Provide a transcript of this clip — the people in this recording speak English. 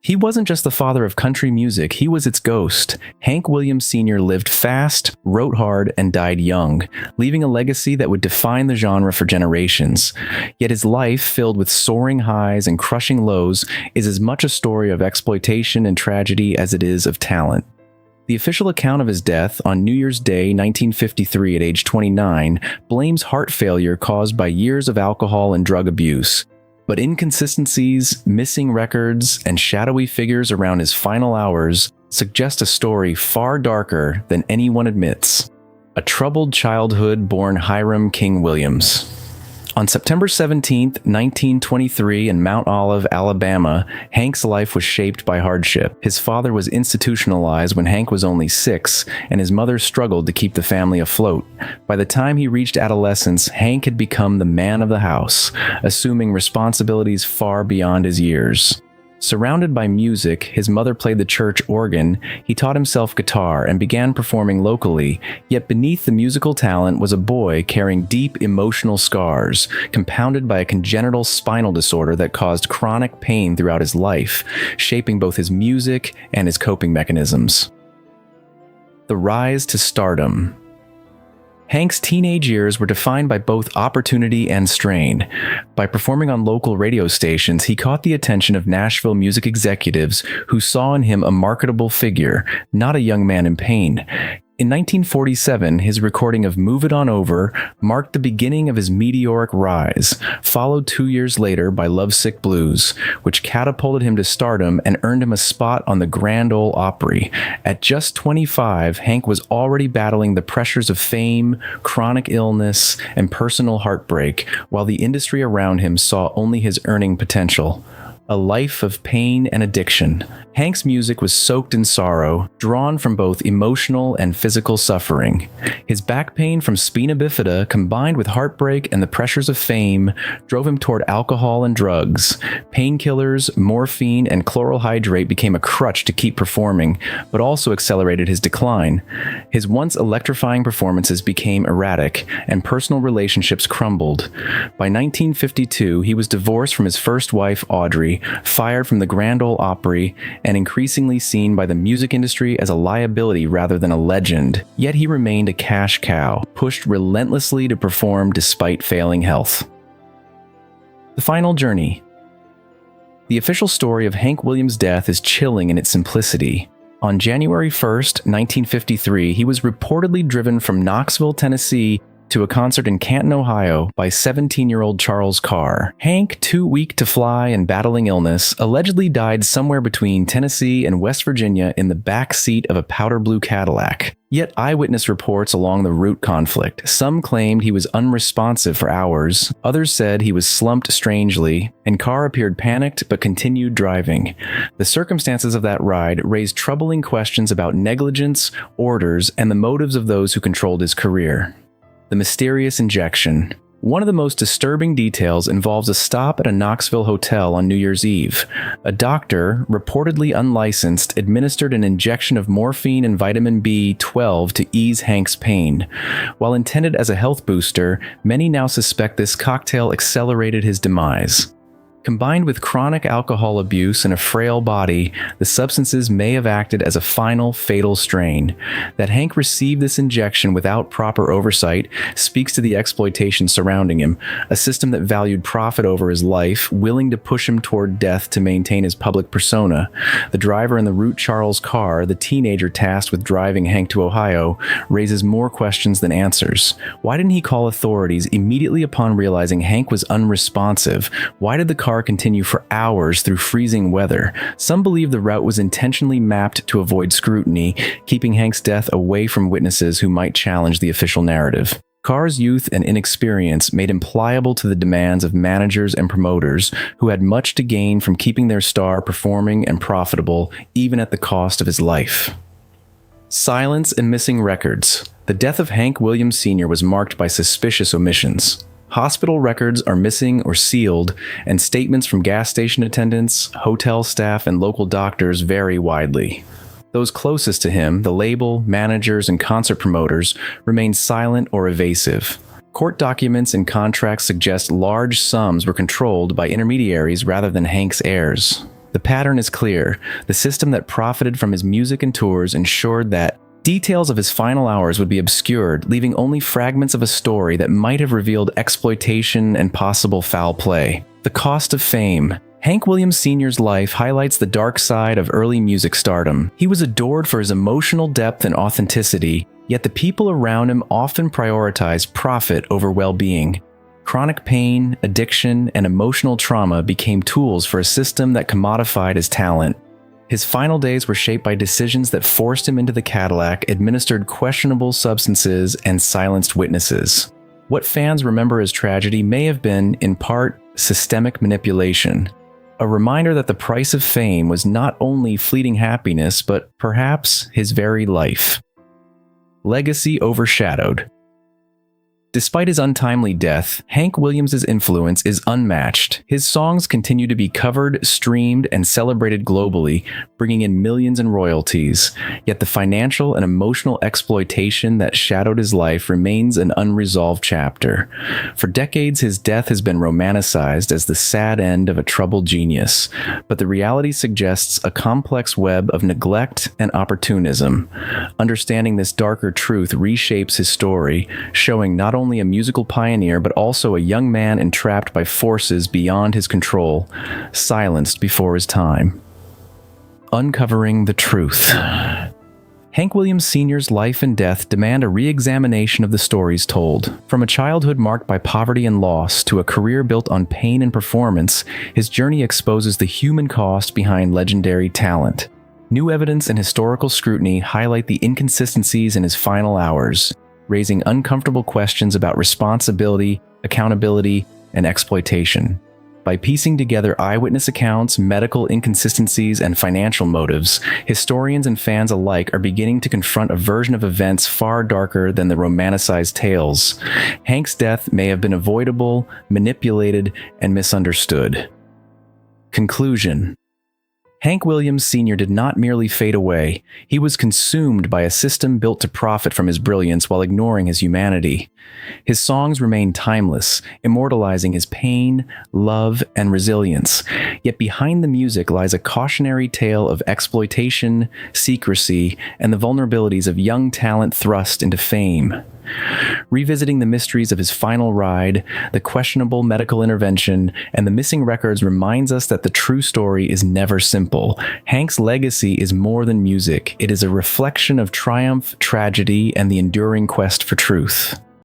He wasn't just the father of country music, he was its ghost. Hank Williams Sr. lived fast, wrote hard, and died young, leaving a legacy that would define the genre for generations. Yet his life, filled with soaring highs and crushing lows, is as much a story of exploitation and tragedy as it is of talent. The official account of his death on New Year's Day 1953 at age 29 blames heart failure caused by years of alcohol and drug abuse. But inconsistencies, missing records, and shadowy figures around his final hours suggest a story far darker than anyone admits. A troubled childhood born Hiram King Williams. On September 17, 1923, in Mount Olive, Alabama, Hank's life was shaped by hardship. His father was institutionalized when Hank was only 6, and his mother struggled to keep the family afloat. By the time he reached adolescence, Hank had become the man of the house, assuming responsibilities far beyond his years. Surrounded by music, his mother played the church organ, he taught himself guitar and began performing locally, yet beneath the musical talent was a boy carrying deep emotional scars, compounded by a congenital spinal disorder that caused chronic pain throughout his life, shaping both his music and his coping mechanisms. The rise to stardom. Hank's teenage years were defined by both opportunity and strain. By performing on local radio stations, he caught the attention of Nashville music executives who saw in him a marketable figure, not a young man in pain. In 1947, his recording of Move It On Over marked the beginning of his meteoric rise, followed 2 years later by Lovesick Blues, which catapulted him to stardom and earned him a spot on the Grand Ole Opry. At just 25, Hank was already battling the pressures of fame, chronic illness, and personal heartbreak, while the industry around him saw only his earning potential. A life of pain and addiction. Hank's music was soaked in sorrow, drawn from both emotional and physical suffering. His back pain from spina bifida, combined with heartbreak and the pressures of fame, drove him toward alcohol and drugs. Painkillers, morphine, and chloral hydrate became a crutch to keep performing, but also accelerated his decline. His once electrifying performances became erratic, and personal relationships crumbled. By 1952, he was divorced from his first wife, Audrey, fired from the Grand Ole Opry, and increasingly seen by the music industry as a liability rather than a legend. Yet he remained a cash cow, pushed relentlessly to perform despite failing health. The final journey. The official story of Hank Williams' death is chilling in its simplicity. On January 1st, 1953, he was reportedly driven from Knoxville, Tennessee, to a concert in Canton, Ohio by 17-year-old Charles Carr. Hank, too weak to fly and battling illness, allegedly died somewhere between Tennessee and West Virginia in the back seat of a powder blue Cadillac. Yet eyewitness reports along the route conflict. Some claimed he was unresponsive for hours, others said he was slumped strangely, and Carr appeared panicked but continued driving. The circumstances of that ride raised troubling questions about negligence, orders, and the motives of those who controlled his career. The mysterious injection. One of the most disturbing details involves a stop at a Knoxville hotel on New Year's Eve. A doctor, reportedly unlicensed, administered an injection of morphine and vitamin B12 to ease Hank's pain. While intended as a health booster, many now suspect this cocktail accelerated his demise. Combined with chronic alcohol abuse and a frail body, the substances may have acted as a final fatal strain. That Hank received this injection without proper oversight speaks to the exploitation surrounding him, a system that valued profit over his life, willing to push him toward death to maintain his public persona. The driver in the route, Charles Carr, the teenager tasked with driving Hank to Ohio, raises more questions than answers. Why didn't he call authorities immediately upon realizing Hank was unresponsive? Why did the car continue for hours through freezing weather? Some believe the route was intentionally mapped to avoid scrutiny, keeping Hank's death away from witnesses who might challenge the official narrative. Carr's youth and inexperience made him pliable to the demands of managers and promoters who had much to gain from keeping their star performing and profitable, even at the cost of his life. Silence and missing records. The death of Hank Williams Sr. was marked by suspicious omissions. Hospital records are missing or sealed, and statements from gas station attendants, hotel staff, and local doctors vary widely. Those closest to him, the label, managers, and concert promoters, remain silent or evasive. Court documents and contracts suggest large sums were controlled by intermediaries rather than Hank's heirs. The The pattern is clear. The system that profited from his music and tours ensured that details of his final hours would be obscured, leaving only fragments of a story that might have revealed exploitation and possible foul play. The cost of fame. Hank Williams Sr.'s life highlights the dark side of early music stardom. He was adored for his emotional depth and authenticity, yet the people around him often prioritized profit over well-being. Chronic pain, addiction, and emotional trauma became tools for a system that commodified his talent. His final days were shaped by decisions that forced him into the Cadillac, administered questionable substances, and silenced witnesses. What fans remember as tragedy may have been, in part, systemic manipulation. A reminder that the price of fame was not only fleeting happiness, but perhaps his very life. Legacy overshadowed. Despite his untimely death, Hank Williams' influence is unmatched. His songs continue to be covered, streamed, and celebrated globally, bringing in millions in royalties. Yet the financial and emotional exploitation that shadowed his life remains an unresolved chapter. For decades, his death has been romanticized as the sad end of a troubled genius, but the reality suggests a complex web of neglect and opportunism. Understanding this darker truth reshapes his story, showing not only a musical pioneer but also a young man entrapped by forces beyond his control, silenced before his time. Uncovering the truth. Hank Williams Sr.'s life and death demand a re-examination of the stories told. From a childhood marked by poverty and loss to a career built on pain and performance, his journey exposes the human cost behind legendary talent. New evidence and historical scrutiny highlight the inconsistencies in his final hours, raising uncomfortable questions about responsibility, accountability, and exploitation. By piecing together eyewitness accounts, medical inconsistencies, and financial motives, historians and fans alike are beginning to confront a version of events far darker than the romanticized tales. Hank's death may have been avoidable, manipulated, and misunderstood. Conclusion. Hank Williams Sr. did not merely fade away. He was consumed by a system built to profit from his brilliance while ignoring his humanity. His songs remain timeless, immortalizing his pain, love, and resilience. Yet behind the music lies a cautionary tale of exploitation, secrecy, and the vulnerabilities of young talent thrust into fame. Revisiting the mysteries of his final ride, the questionable medical intervention, and the missing records reminds us that the true story is never simple. Hank's legacy is more than music. It is a reflection of triumph, tragedy, and the enduring quest for truth.